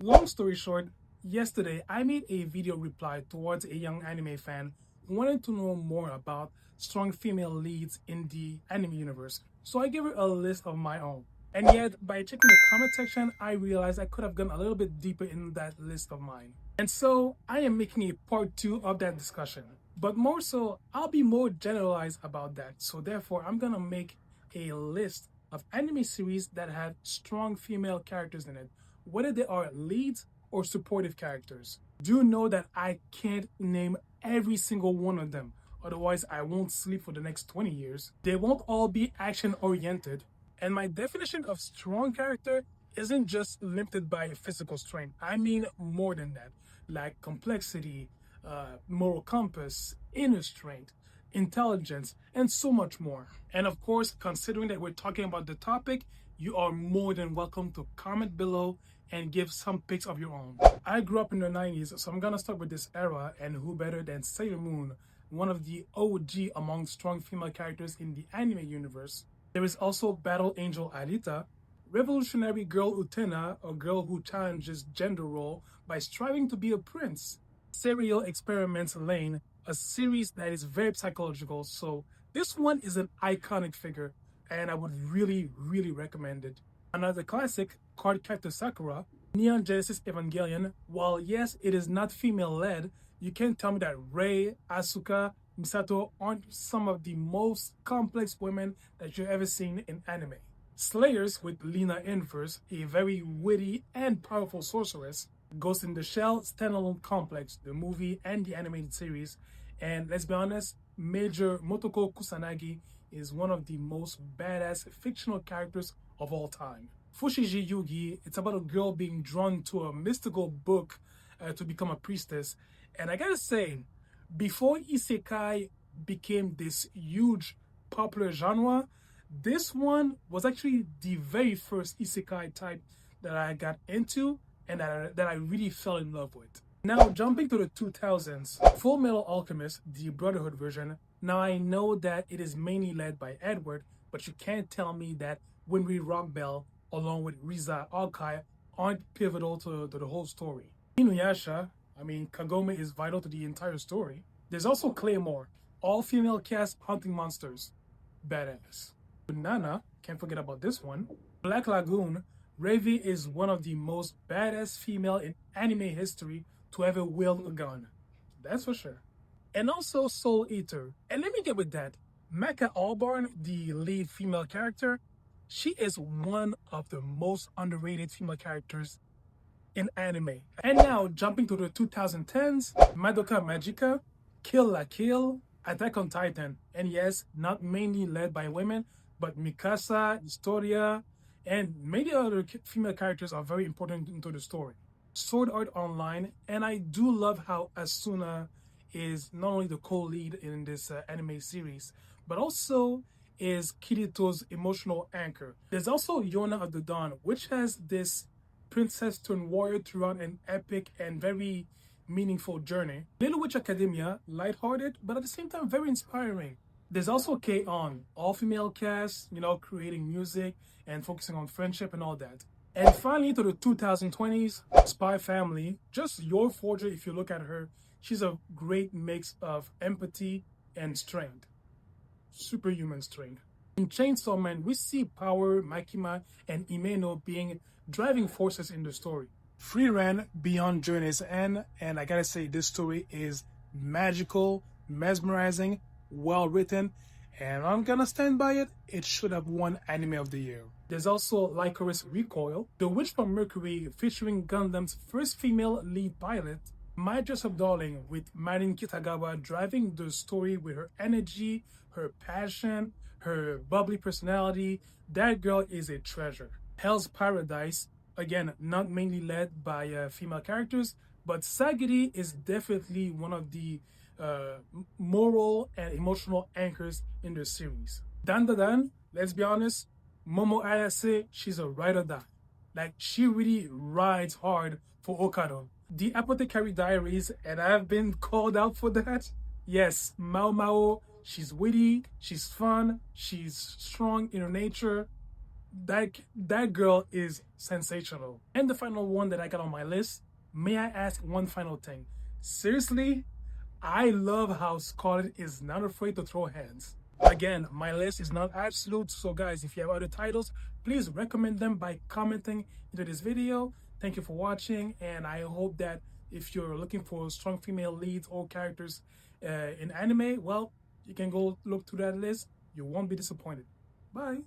Long story short, yesterday I made a video reply towards a young anime fan who wanted to know more about strong female leads in the anime universe. So I gave her a list of my own. And yet, by checking the comment section, I realized I could have gone a little bit deeper in that list of mine. And so I am making a part two of that discussion. But more so, I'll be more generalized about that. So therefore, I'm gonna make a list of anime series that have strong female characters in it, whether they are leads or supportive characters. Do know that I can't name every single one of them, otherwise I won't sleep for the next 20 years. They won't all be action oriented, and my definition of strong character isn't just limited by physical strength. I mean more than that, like complexity, moral compass, inner strength, intelligence, and so much more. And of course, considering that we're talking about the topic, you are more than welcome to comment below and give some pics of your own. I grew up in the 90s, so I'm gonna start with this era, and who better than Sailor Moon, one of the OG among strong female characters in the anime universe. There is also Battle Angel Alita, revolutionary girl Utena, a girl who challenges gender role by striving to be a prince. Serial Experiments Lane, a series that is very psychological, so this one is an iconic figure, and I would really recommend it. Another classic, Cardcaptor Sakura, Neon Genesis Evangelion. While yes, it is not female-led, you can't tell me that Rei, Asuka, Misato aren't some of the most complex women that you've ever seen in anime. Slayers with Lena Inverse, a very witty and powerful sorceress. Ghost in the Shell standalone complex, the movie and the animated series. And let's be honest, Major Motoko Kusanagi is one of the most badass fictional characters of all time. Fushigi Yugi, it's about a girl being drawn to a mystical book to become a priestess. And I gotta say, before isekai became this huge popular genre, this one was actually the very first isekai type that I got into and that I really fell in love with. Now, jumping to the 2000s, Full Metal Alchemist, the Brotherhood version. Now, I know that it is mainly led by Edward, but you can't tell me that Winry Rockbell, along with Riza Alkai, aren't pivotal to the whole story. Inuyasha, Kagome is vital to the entire story. There's also Claymore, all-female cast hunting monsters. Badass. Nana, can't forget about this one. Black Lagoon, Ravi is one of the most badass female in anime history to ever wield a gun. That's for sure. And also Soul Eater. And let me get with that. Mecca Allborn, the lead female character, she is one of the most underrated female characters in anime. And now, jumping to the 2010s, Madoka Magica, Kill la Kill, Attack on Titan. And yes, not mainly led by women, but Mikasa, Historia, and many other female characters are very important into the story. Sword Art Online, and I do love how Asuna is not only the co-lead in this anime series, but also is Kirito's emotional anchor. There's also Yona of the Dawn, which has this princess turned warrior throughout an epic and very meaningful journey. Little Witch Academia, lighthearted, but at the same time very inspiring. There's also K-On!, all-female cast, creating music and focusing on friendship and all that. And finally, to the 2020s, Spy Family, just Yor Forger if you look at her. She's a great mix of empathy and strength. Superhuman strength. In Chainsaw Man, we see Power, Makima, and Imeno being driving forces in the story. Frieren, Beyond Journey's End, and I gotta say, this story is magical, mesmerizing, well written, and I'm gonna stand by it. It should have won Anime of the Year. There's also Lycoris Recoil, The Witch from Mercury, featuring Gundam's first female lead pilot. My Dress Up Darling, with Marin Kitagawa driving the story with her energy, her passion, her bubbly personality. That girl is a treasure. Hell's Paradise, again, not mainly led by female characters, but Sagiri is definitely one of the moral and emotional anchors in the series. Dan, let's be honest, Momo Ayase, she's a ride or die. Like, she really rides hard for Okado. The Apothecary Diaries, and I've been called out for that. Yes, Mao, she's witty, she's fun, she's strong in her nature. that girl is sensational. And the final one that I got on my list, may I ask one final thing? Seriously, I love how Scarlett is not afraid to throw hands. Again, my list is not absolute, so guys, if you have other titles, please recommend them by commenting into this video. Thank you for watching, and I hope that if you're looking for strong female leads or characters in anime, well, you can go look through that list. You won't be disappointed. Bye.